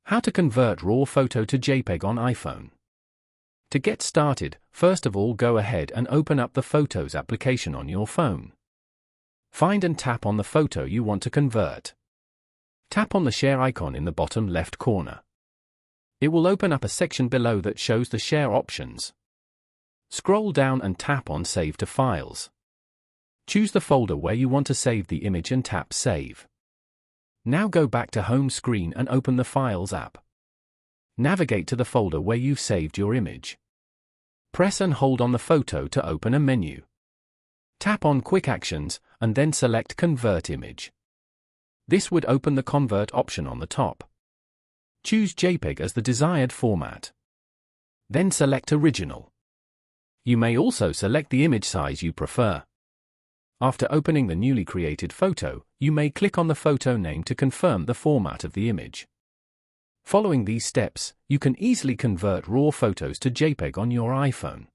How to convert RAW photo to JPEG on iPhone. To get started, first of all go ahead and open up the Photos application on your phone. Find and tap on the photo you want to convert. Tap on the share icon in the bottom left corner. It will open up a section below that shows the share options. Scroll down and tap on Save to Files. Choose the folder where you want to save the image and tap Save. Now go back to home screen and open the Files app. Navigate to the folder where you've saved your image. Press and hold on the photo to open a menu. Tap on Quick Actions and then select Convert Image. This would open the Convert option on the top. Choose JPEG as the desired format. Then select Original. You may also select the image size you prefer. After opening the newly created photo, you may click on the photo name to confirm the format of the image. Following these steps, you can easily convert RAW photos to JPEG on your iPhone.